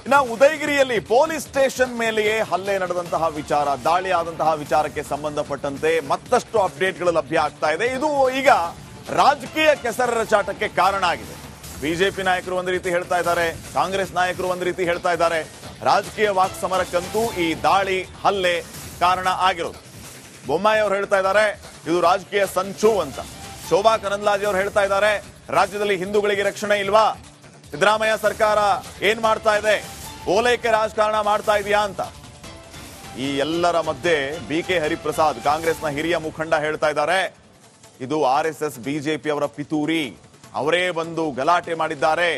ಇನ್ನು ಉದಯಗಿರಿಯಲ್ಲಿ police station ಮೇಲೆಯೇ ಹಲ್ಲೆ ನಡೆದಂತಹ ವಿಚಾರ, ದಾಳಿ ಆದಂತಹ ವಿಚಾರಕ್ಕೆ ಸಂಬಂಧಪಟ್ಟಂತೆ ಮತ್ತಷ್ಟು ಅಪ್ಡೇಟ್ಗಳು ಲಭ್ಯ ಆಗ್ತಾ ಇದೆ. ಇದು ಈಗ ರಾಜಕೀಯ ಕೆಸರಚಾಟಕ್ಕೆ ಕಾರಣ ಆಗಿದೆ. ಬಿಜೆಪಿ ನಾಯಕರು ಒಂದು ರೀತಿ ಹೇಳ್ತಾ ಇದ್ದಾರೆ, ಕಾಂಗ್ರೆಸ್ ನಾಯಕರು ಒಂದು ರೀತಿ ಹೇಳ್ತಾ ಇದ್ದಾರೆ. ರಾಜಕೀಯ ವಾಕ್ಸಮರಕ್ಕಂತೂ ಈ ದಾಳಿ ಹಲ್ಲೆ ಕಾರಣ ಆಗಿರೋದು. ಬೊಮ್ಮಾಯಿ ಅವರು ಹೇಳ್ತಾ ಇದ್ದಾರೆ ಇದು ರಾಜಕೀಯ ಸಂಚು ಅಂತ. ಶೋಭಾ ಕರಂದ್ಲಾಜೆ ಅವರು ಹೇಳ್ತಾ ಇದ್ದಾರೆ ರಾಜ್ಯದಲ್ಲಿ ಹಿಂದೂಗಳಿಗೆ ರಕ್ಷಣೆ ಇಲ್ವಾ, ಸಿದ್ದರಾಮಯ್ಯ ಸರ್ಕಾರ ಏನ್ ಮಾಡ್ತಾ ಇದೆ, ಓಲೈಕೆ ರಾಜಕಾರಣ ಮಾಡ್ತಾ ಇದೆಯಾ ಅಂತ. ಈ ಎಲ್ಲರ ಮಧ್ಯೆ ಬಿಕೆ ಹರಿಪ್ರಸಾದ್ ಕಾಂಗ್ರೆಸ್ನ ಹಿರಿಯ ಮುಖಂಡ ಹೇಳ್ತಾ ಇದ್ದಾರೆ ಇದು RSS ಬಿಜೆಪಿ ಅವರ ಪಿತೂರಿ, ಅವರೇ ಬಂದು ಗಲಾಟೆ ಮಾಡಿದ್ದಾರೆ,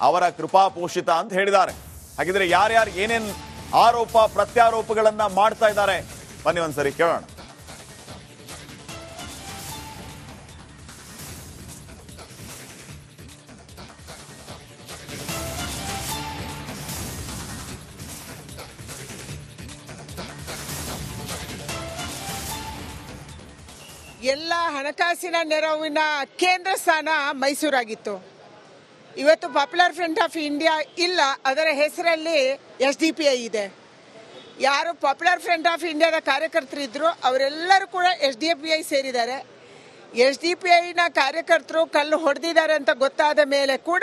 ಅವರ ಕೃಪಾಪೋಷಿತ ಅಂತ ಹೇಳಿದ್ದಾರೆ. ಹಾಗಿದ್ರೆ ಯಾರ್ಯಾರು ಏನೇನ್ ಆರೋಪ ಪ್ರತ್ಯಾರೋಪಗಳನ್ನ ಮಾಡ್ತಾ ಇದ್ದಾರೆ ಬನ್ನಿ ಒಂದ್ಸರಿ ಕೇಳೋಣ. ಎಲ್ಲ ಹಣಕಾಸಿನ ನೆರವಿನ ಕೇಂದ್ರ ಸ್ಥಾನ ಮೈಸೂರಾಗಿತ್ತು. ಇವತ್ತು ಪಾಪ್ಯುಲರ್ ಫ್ರಂಟ್ ಆಫ್ ಇಂಡಿಯಾ ಇಲ್ಲ, ಅದರ ಹೆಸರಲ್ಲಿ SDPI ಇದೆ. ಯಾರು ಪಾಪ್ಯುಲರ್ ಫ್ರಂಟ್ ಆಫ್ ಇಂಡಿಯಾದ ಕಾರ್ಯಕರ್ತರಿದ್ರು ಅವರೆಲ್ಲರೂ ಕೂಡ SDPI ಸೇರಿದ್ದಾರೆ. SDPIನ ಕಾರ್ಯಕರ್ತರು ಕಲ್ಲು ಹೊಡೆದಿದ್ದಾರೆ ಅಂತ ಗೊತ್ತಾದ ಮೇಲೆ ಕೂಡ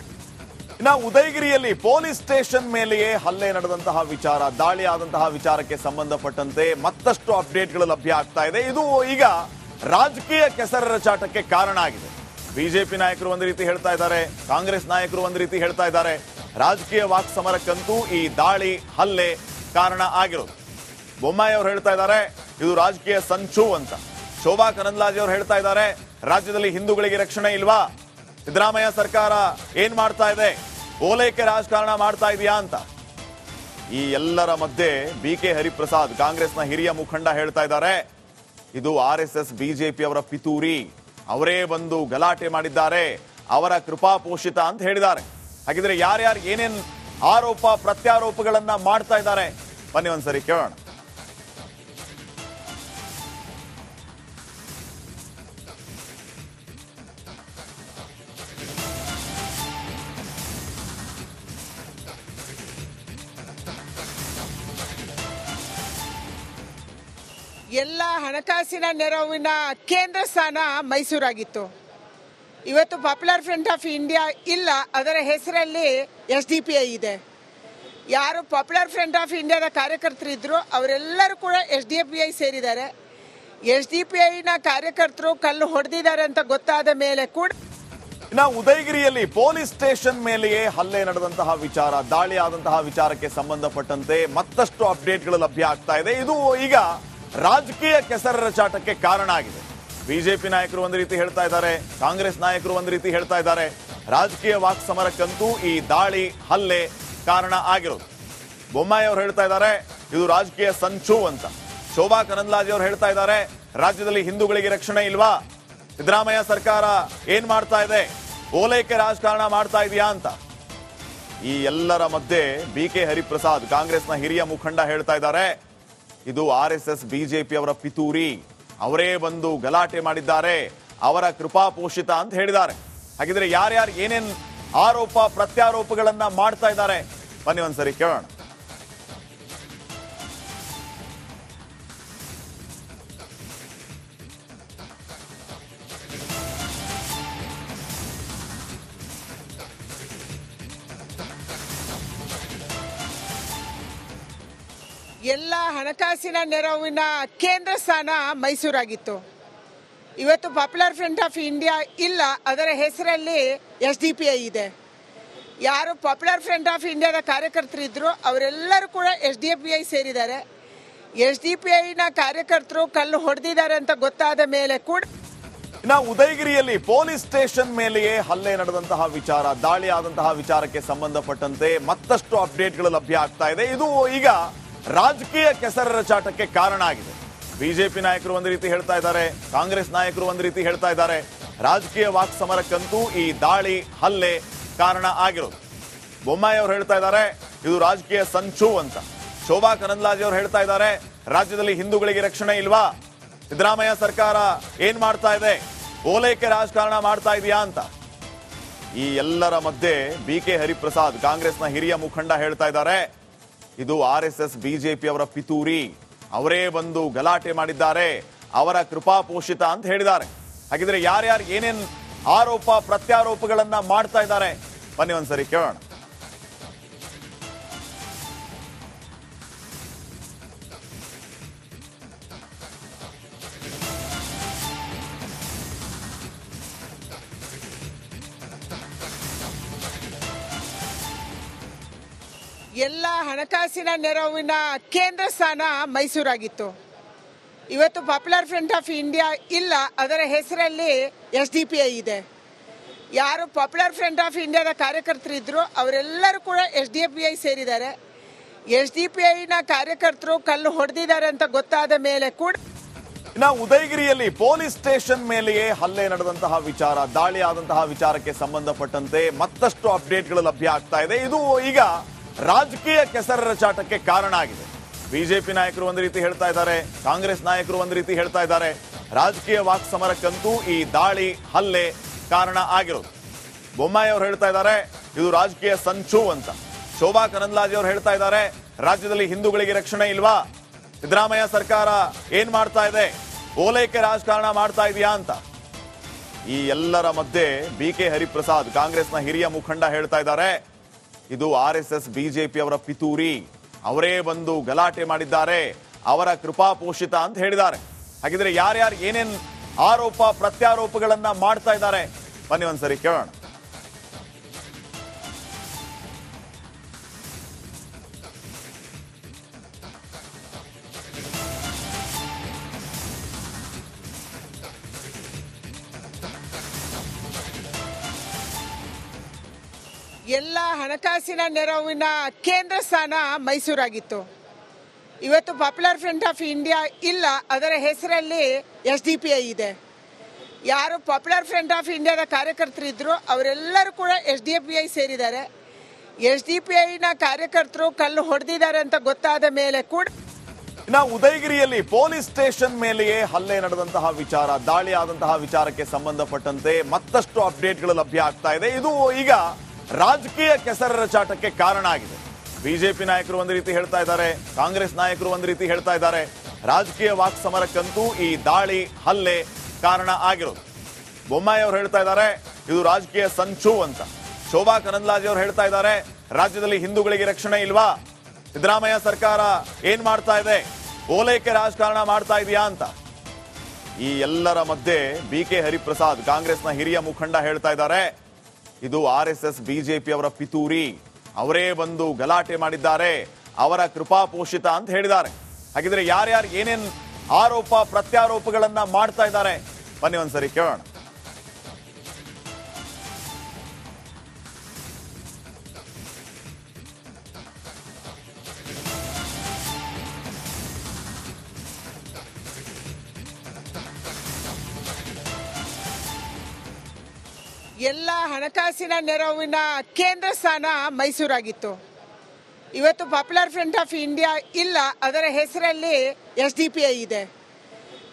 ಇನ್ನು ಉದಯಗಿರಿಯಲ್ಲಿ ಪೊಲೀಸ್ ಸ್ಟೇಷನ್ ಮೇಲೆಯೇ ಹಲ್ಲೆ ನಡೆದಂತಹ ವಿಚಾರ, ದಾಳಿ ಆದಂತಹ ವಿಚಾರಕ್ಕೆ ಸಂಬಂಧಪಟ್ಟಂತೆ ಮತ್ತಷ್ಟು ಅಪ್ಡೇಟ್ಗಳು ಲಭ್ಯ ಆಗ್ತಾ ಇದೆ. ಇದು ಈಗ ರಾಜಕೀಯ ಕೆಸರಚಾಟಕ್ಕೆ ಕಾರಣ ಆಗಿದೆ. ಬಿಜೆಪಿ ನಾಯಕರು ಒಂದು ರೀತಿ ಹೇಳ್ತಾ ಇದ್ದಾರೆ, ಕಾಂಗ್ರೆಸ್ ನಾಯಕರು ಒಂದು ರೀತಿ ಹೇಳ್ತಾ ಇದ್ದಾರೆ. ರಾಜಕೀಯ ವಾಕ್ಸಮರಕ್ಕಂತೂ ಈ ದಾಳಿ ಹಲ್ಲೆ ಕಾರಣ ಆಗಿರೋದು. ಬೊಮ್ಮಾಯಿ ಅವರು ಹೇಳ್ತಾ ಇದ್ದಾರೆ ಇದು ರಾಜಕೀಯ ಸಂಚು ಅಂತ. ಶೋಭಾ ಕರಂದ್ಲಾಜೆ ಅವರು ಹೇಳ್ತಾ ಇದ್ದಾರೆ ರಾಜ್ಯದಲ್ಲಿ ಹಿಂದೂಗಳಿಗೆ ರಕ್ಷಣೆ ಇಲ್ವಾ, ಸಿದ್ದರಾಮಯ್ಯ ಸರ್ಕಾರ ಏನ್ ಮಾಡ್ತಾ ಇದೆ, ಓಲೈಕೆ ರಾಜಕಾರಣ ಮಾಡ್ತಾ ಇದೆಯಾ ಅಂತ. ಈ ಎಲ್ಲರ ಮಧ್ಯೆ ಬಿಕೆ ಹರಿಪ್ರಸಾದ್ ಕಾಂಗ್ರೆಸ್ನ ಹಿರಿಯ ಮುಖಂಡ ಹೇಳ್ತಾ ಇದ್ದಾರೆ ಇದು RSS ಬಿಜೆಪಿ ಅವರ ಪಿತೂರಿ, ಅವರೇ ಬಂದು ಗಲಾಟೆ ಮಾಡಿದ್ದಾರೆ, ಅವರ ಕೃಪಾಪೋಷಿತ ಅಂತ ಹೇಳಿದ್ದಾರೆ. ಹಾಗಿದ್ರೆ ಯಾರ್ಯಾರು ಏನೇನ್ ಆರೋಪ ಪ್ರತ್ಯಾರೋಪಗಳನ್ನ ಮಾಡ್ತಾ ಇದ್ದಾರೆ ಬನ್ನಿ ಒಂದ್ಸರಿ ಕೇಳೋಣ. ಎಲ್ಲ ಹಣಕಾಸಿನ ನೆರವಿನ ಕೇಂದ್ರ ಸ್ಥಾನ ಮೈಸೂರಾಗಿತ್ತು. ಇವತ್ತು ಪಾಪ್ಯುಲರ್ ಫ್ರಂಟ್ ಆಫ್ ಇಂಡಿಯಾ ಇಲ್ಲ, ಅದರ ಹೆಸರಲ್ಲಿ SDPI ಇದೆ. ಯಾರು ಪಾಪ್ಯುಲರ್ ಫ್ರಂಟ್ ಆಫ್ ಇಂಡಿಯಾದ ಕಾರ್ಯಕರ್ತರಿದ್ರು ಅವರೆಲ್ಲರೂ ಕೂಡ SDPI ಸೇರಿದ್ದಾರೆ. SDPIನ ಕಾರ್ಯಕರ್ತರು ಕಲ್ಲು ಹೊಡೆದಿದ್ದಾರೆ ಅಂತ ಗೊತ್ತಾದ ಮೇಲೆ ಕೂಡ ಇನ್ನು ಉದಯಗಿರಿಯಲ್ಲಿ ಪೊಲೀಸ್ ಸ್ಟೇಷನ್ ಮೇಲೆಯೇ ಹಲ್ಲೆ ನಡೆದಂತಹ ವಿಚಾರ, ದಾಳಿ ಆದಂತಹ ವಿಚಾರಕ್ಕೆ ಸಂಬಂಧಪಟ್ಟಂತೆ ಮತ್ತಷ್ಟು ಅಪ್ಡೇಟ್ಗಳು ಲಭ್ಯ ಆಗ್ತಾ ಇದೆ. ಇದು ಈಗ ರಾಜಕೀಯ ಕೆಸರಚಾಟಕ್ಕೆ ಕಾರಣ ಆಗಿದೆ. ಬಿಜೆಪಿ ನಾಯಕರು ಒಂದು ರೀತಿ ಹೇಳ್ತಾ ಇದ್ದಾರೆ, ಕಾಂಗ್ರೆಸ್ ನಾಯಕರು ಒಂದು ರೀತಿ ಹೇಳ್ತಾ ಇದ್ದಾರೆ. ರಾಜಕೀಯ ವಾಕ್ಸಮರಕ್ಕಂತೂ ಈ ದಾಳಿ ಹಲ್ಲೆ ಕಾರಣ ಆಗಿರೋದು. ಬೊಮ್ಮಾಯಿ ಅವರು ಹೇಳ್ತಾ ಇದ್ದಾರೆ ಇದು ರಾಜಕೀಯ ಸಂಚು ಅಂತ. ಶೋಭಾ ಕರಂದ್ಲಾಜೆ ಅವರು ಹೇಳ್ತಾ ಇದ್ದಾರೆ ರಾಜ್ಯದಲ್ಲಿ ಹಿಂದೂಗಳಿಗೆ ರಕ್ಷಣೆ ಇಲ್ವಾ, ಸಿದ್ದರಾಮಯ್ಯ ಸರ್ಕಾರ ಏನ್ ಮಾಡ್ತಾ ಇದೆ, ಓಲೈಕೆ ರಾಜಕಾರಣ ಮಾಡ್ತಾ ಇದೆಯಾ ಅಂತ. ಈ ಎಲ್ಲರ ಮಧ್ಯೆ ಬಿಕೆ ಹರಿಪ್ರಸಾದ್ ಕಾಂಗ್ರೆಸ್ನ ಹಿರಿಯ ಮುಖಂಡ ಹೇಳ್ತಾ ಇದ್ದಾರೆ ಇದು RSS ಬಿಜೆಪಿ ಅವರ ಪಿತೂರಿ, ಅವರೇ ಬಂದು ಗಲಾಟೆ ಮಾಡಿದ್ದಾರೆ, ಅವರ ಕೃಪಾಪೋಷಿತ ಅಂತ ಹೇಳಿದ್ದಾರೆ. ಹಾಗಿದ್ರೆ ಯಾರ್ಯಾರು ಏನೇನ್ ಆರೋಪ ಪ್ರತ್ಯಾರೋಪಗಳನ್ನ ಮಾಡ್ತಾ ಇದ್ದಾರೆ ಬನ್ನಿ ಒಂದ್ಸರಿ ಕೇಳೋಣ. ಎಲ್ಲ ಹಣಕಾಸಿನ ನೆರವಿನ ಕೇಂದ್ರ ಸ್ಥಾನ ಮೈಸೂರಾಗಿತ್ತು. ಇವತ್ತು ಪಾಪ್ಯುಲರ್ ಫ್ರಂಟ್ ಆಫ್ ಇಂಡಿಯಾ ಇಲ್ಲ, ಅದರ ಹೆಸರಲ್ಲಿ SDPI ಇದೆ. ಯಾರು ಪಾಪ್ಯುಲರ್ ಫ್ರಂಟ್ ಆಫ್ ಇಂಡಿಯಾದ ಕಾರ್ಯಕರ್ತರಿದ್ರು ಅವರೆಲ್ಲರೂ ಕೂಡ SDPI ಸೇರಿದ್ದಾರೆ. SDPIನ ಕಾರ್ಯಕರ್ತರು ಕಲ್ಲು ಹೊಡೆದಿದ್ದಾರೆ ಅಂತ ಗೊತ್ತಾದ ಮೇಲೆ ಕೂಡ ಇನ್ನು ಉದಯಗಿರಿಯಲ್ಲಿ ಪೊಲೀಸ್ ಸ್ಟೇಷನ್ ಮೇಲೆಯೇ ಹಲ್ಲೆ ನಡೆದಂತಹ ವಿಚಾರ, ದಾಳಿ ಆದಂತಹ ವಿಚಾರಕ್ಕೆ ಸಂಬಂಧಪಟ್ಟಂತೆ ಮತ್ತಷ್ಟು ಅಪ್ಡೇಟ್ಗಳು ಲಭ್ಯ ಆಗ್ತಾ ಇದೆ. ಇದು ಈಗ ರಾಜಕೀಯ ಕೆಸರಚಾಟಕ್ಕೆ ಕಾರಣ ಆಗಿದೆ. ಬಿಜೆಪಿ ನಾಯಕರು ಒಂದು ರೀತಿ ಹೇಳ್ತಾ ಇದ್ದಾರೆ, ಕಾಂಗ್ರೆಸ್ ನಾಯಕರು ಒಂದು ರೀತಿ ಹೇಳ್ತಾ ಇದ್ದಾರೆ. ರಾಜಕೀಯ ವಾಕ್ಸಮರಕ್ಕಂತೂ ಈ ದಾಳಿ ಹಲ್ಲೆ ಕಾರಣ ಆಗಿರೋದು. ಬೊಮ್ಮಾಯಿ ಅವರು ಹೇಳ್ತಾ ಇದ್ದಾರೆ ಇದು ರಾಜಕೀಯ ಸಂಚು ಅಂತ. ಶೋಭಾ ಕರಂದ್ಲಾಜೆ ಅವರು ಹೇಳ್ತಾ ಇದ್ದಾರೆ ರಾಜ್ಯದಲ್ಲಿ ಹಿಂದೂಗಳಿಗೆ ರಕ್ಷಣೆ ಇಲ್ವಾ, ಸಿದ್ದರಾಮಯ್ಯ ಸರ್ಕಾರ ಏನ್ ಮಾಡ್ತಾ ಇದೆ, ಓಲೈಕೆ ರಾಜಕಾರಣ ಮಾಡ್ತಾ ಇದೆಯಾ ಅಂತ. ಈ ಎಲ್ಲರ ಮಧ್ಯೆ BK ಹರಿಪ್ರಸಾದ್ ಕಾಂಗ್ರೆಸ್ನ ಹಿರಿಯ ಮುಖಂಡ ಹೇಳ್ತಾ ಇದ್ದಾರೆ, ಇದು RSS ಬಿಜೆಪಿ ಅವರ ಪಿತೂರಿ, ಅವರೇ ಬಂದು ಗಲಾಟೆ ಮಾಡಿದ್ದಾರೆ, ಅವರ ಕೃಪಾಪೋಷಿತ ಅಂತ ಹೇಳಿದ್ದಾರೆ. ಹಾಗಿದ್ರೆ ಯಾರ್ಯಾರು ಏನೇನ್ ಆರೋಪ ಪ್ರತ್ಯಾರೋಪಗಳನ್ನ ಮಾಡ್ತಾ ಇದ್ದಾರೆ ಬನ್ನಿ ಒಂದ್ಸರಿ ಕೇಳೋಣ. ಎಲ್ಲ ಹಣಕಾಸಿನ ನೆರವಿನ ಕೇಂದ್ರ ಸ್ಥಾನ ಮೈಸೂರಾಗಿತ್ತು. ಇವತ್ತು ಪಾಪ್ಯುಲರ್ ಫ್ರಂಟ್ ಆಫ್ ಇಂಡಿಯಾ ಇಲ್ಲ, ಅದರ ಹೆಸರಲ್ಲಿ SDPI ಇದೆ. ಯಾರು ಪಾಪ್ಯುಲರ್ ಫ್ರಂಟ್ ಆಫ್ ಇಂಡಿಯಾದ ಕಾರ್ಯಕರ್ತರಿದ್ರು ಅವರೆಲ್ಲರೂ ಕೂಡ SDPI ಸೇರಿದ್ದಾರೆ. SDPIನ ಕಾರ್ಯಕರ್ತರು ಕಲ್ಲು ಹೊಡೆದಿದ್ದಾರೆ ಅಂತ ಗೊತ್ತಾದ ಮೇಲೆ ಕೂಡ ಇನ್ನು ಉದಯಗಿರಿಯಲ್ಲಿ ಪೊಲೀಸ್ ಸ್ಟೇಷನ್ ಮೇಲೆಯೇ ಹಲ್ಲೆ ನಡೆದಂತಹ ವಿಚಾರ, ದಾಳಿ ಆದಂತಹ ವಿಚಾರಕ್ಕೆ ಸಂಬಂಧಪಟ್ಟಂತೆ ಮತ್ತಷ್ಟು ಅಪ್ಡೇಟ್ಗಳು ಲಭ್ಯ ಆಗ್ತಾ ಇದೆ. ಇದು ಈಗ ರಾಜಕೀಯ ಕೆಸರಚಾಟಕ್ಕೆ ಕಾರಣ ಆಗಿದೆ. ಬಿಜೆಪಿ ನಾಯಕರು ಒಂದು ರೀತಿ ಹೇಳ್ತಾ ಇದ್ದಾರೆ, ಕಾಂಗ್ರೆಸ್ ನಾಯಕರು ಒಂದು ರೀತಿ ಹೇಳ್ತಾ ಇದ್ದಾರೆ. ರಾಜಕೀಯ ವಾಕ್ ಸಮರಕ್ಕಂತೂ ಈ ದಾಳಿ ಹಲ್ಲೆ ಕಾರಣ ಆಗಿರೋದು. ಬೊಮ್ಮಾಯಿ ಅವರು ಹೇಳ್ತಾ ಇದ್ದಾರೆ ಇದು ರಾಜಕೀಯ ಸಂಚು ಅಂತ. ಶೋಭಾ ಕರಂದ್ಲಾಜೆ ಅವರು ಹೇಳ್ತಾ ಇದ್ದಾರೆ ರಾಜ್ಯದಲ್ಲಿ ಹಿಂದೂಗಳಿಗೆ ರಕ್ಷಣೆ ಇಲ್ವಾ, ಸಿದ್ದರಾಮಯ್ಯ ಸರ್ಕಾರ ಏನ್ ಮಾಡ್ತಾ ಇದೆ, ಓಲೈಕೆ ರಾಜಕಾರಣ ಮಾಡ್ತಾ ಇದೆಯಾ ಅಂತ. ಈ ಎಲ್ಲರ ಮಧ್ಯೆ BK ಹರಿಪ್ರಸಾದ್ ಕಾಂಗ್ರೆಸ್ನ ಹಿರಿಯ ಮುಖಂಡ ಹೇಳ್ತಾ ಇದ್ದಾರೆ, ಇದು RSS ಬಿಜೆಪಿ ಅವರ ಪಿತೂರಿ, ಅವರೇ ಬಂದು ಗಲಾಟೆ ಮಾಡಿದ್ದಾರೆ, ಅವರ ಕೃಪಾಪೋಷಿತ ಅಂತ ಹೇಳಿದ್ದಾರೆ. ಹಾಗಿದ್ರೆ ಯಾರ್ಯಾರು ಏನೇನ್ ಆರೋಪ ಪ್ರತ್ಯಾರೋಪಗಳನ್ನ ಮಾಡ್ತಾ ಇದ್ದಾರೆ ಬನ್ನಿ ಒಂದ್ಸರಿ ಕೇಳೋಣ. ಎಲ್ಲ ಹಣಕಾಸಿನ ನೆರವಿನ ಕೇಂದ್ರ ಸ್ಥಾನ ಮೈಸೂರಾಗಿತ್ತು. ಇವತ್ತು ಪಾಪ್ಯುಲರ್ ಫ್ರಂಟ್ ಆಫ್ ಇಂಡಿಯಾ ಇಲ್ಲ, ಅದರ ಹೆಸರಲ್ಲಿ SDPI ಇದೆ. ಯಾರು ಪಾಪ್ಯುಲರ್ ಫ್ರಂಟ್ ಆಫ್ ಇಂಡಿಯಾದ ಕಾರ್ಯಕರ್ತರಿದ್ರು ಅವರೆಲ್ಲರೂ ಕೂಡ SDPI ಸೇರಿದ್ದಾರೆ. SDPIನ ಕಾರ್ಯಕರ್ತರು ಕಲ್ಲು ಹೊಡೆದಿದ್ದಾರೆ ಅಂತ ಗೊತ್ತಾದ ಮೇಲೆ ಕೂಡ ಇನ್ನು ಉದಯಗಿರಿಯಲ್ಲಿ ಪೊಲೀಸ್ ಸ್ಟೇಷನ್ ಮೇಲೆಯೇ ಹಲ್ಲೆ ನಡೆದಂತಹ ವಿಚಾರ, ದಾಳಿ ಆದಂತಹ ವಿಚಾರಕ್ಕೆ ಸಂಬಂಧಪಟ್ಟಂತೆ ಮತ್ತಷ್ಟು ಅಪ್ಡೇಟ್ಗಳು ಲಭ್ಯ ಆಗ್ತಾ ಇದೆ. ಇದು ಈಗ ರಾಜಕೀಯ ಕೆಸರಚಾಟಕ್ಕೆ ಕಾರಣ ಆಗಿದೆ. ಬಿಜೆಪಿ ನಾಯಕರು ಒಂದು ರೀತಿ ಹೇಳ್ತಾ ಇದ್ದಾರೆ, ಕಾಂಗ್ರೆಸ್ ನಾಯಕರು ಒಂದು ರೀತಿ ಹೇಳ್ತಾ ಇದ್ದಾರೆ. ರಾಜಕೀಯ ವಾಕ್ ಸಮರಕ್ಕಂತೂ ಈ ದಾಳಿ ಹಲ್ಲೆ ಕಾರಣ ಆಗಿರೋದು. ಬೊಮ್ಮಾಯಿ ಅವರು ಹೇಳ್ತಾ ಇದ್ದಾರೆ ಇದು ರಾಜಕೀಯ ಸಂಚು ಅಂತ. ಶೋಭಾ ಕರಂದ್ಲಾಜೆ ಅವರು ಹೇಳ್ತಾ ಇದ್ದಾರೆ ರಾಜ್ಯದಲ್ಲಿ ಹಿಂದೂಗಳಿಗೆ ರಕ್ಷಣೆ ಇಲ್ವಾ, ಸಿದ್ದರಾಮಯ್ಯ ಸರ್ಕಾರ ಏನ್ ಮಾಡ್ತಾ ಇದೆ, ಓಲೈಕೆ ರಾಜಕಾರಣ ಮಾಡ್ತಾ ಇದೆಯಾ ಅಂತ. ಈ ಎಲ್ಲರ ಮಧ್ಯೆ BK ಹರಿಪ್ರಸಾದ್ ಕಾಂಗ್ರೆಸ್ನ ಹಿರಿಯ ಮುಖಂಡ ಹೇಳ್ತಾ ಇದ್ದಾರೆ, ಇದು RSS ಬಿಜೆಪಿ ಅವರ ಪಿತೂರಿ, ಅವರೇ ಬಂದು ಗಲಾಟೆ ಮಾಡಿದ್ದಾರೆ, ಅವರ ಕೃಪಾಪೋಷಿತ ಅಂತ ಹೇಳಿದ್ದಾರೆ. ಹಾಗಿದ್ರೆ ಯಾರ್ಯಾರು ಏನೇನ್ ಆರೋಪ ಪ್ರತ್ಯಾರೋಪಗಳನ್ನ ಮಾಡ್ತಾ ಇದ್ದಾರೆ ಬನ್ನಿ ಒಂದ್ಸರಿ ಕೇಳೋಣ. ಎಲ್ಲ ಹಣಕಾಸಿನ ನೆರವಿನ ಕೇಂದ್ರ ಸ್ಥಾನ ಮೈಸೂರಾಗಿತ್ತು. ಇವತ್ತು ಪಾಪ್ಯುಲರ್ ಫ್ರಂಟ್ ಆಫ್ ಇಂಡಿಯಾ ಇಲ್ಲ, ಅದರ ಹೆಸರಲ್ಲಿ SDPI ಇದೆ.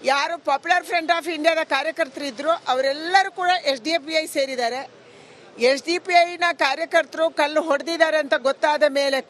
ಯಾರು ಪಾಪ್ಯುಲರ್ ಫ್ರಂಟ್ ಆಫ್ ಇಂಡಿಯಾದ ಕಾರ್ಯಕರ್ತರಿದ್ರು ಅವರೆಲ್ಲರೂ ಕೂಡ SDPI ಸೇರಿದ್ದಾರೆ. SDPIನ ಕಾರ್ಯಕರ್ತರು ಕಲ್ಲು ಹೊಡೆದಿದ್ದಾರೆ ಅಂತ ಗೊತ್ತಾದ ಮೇಲೆ ಕೂಡ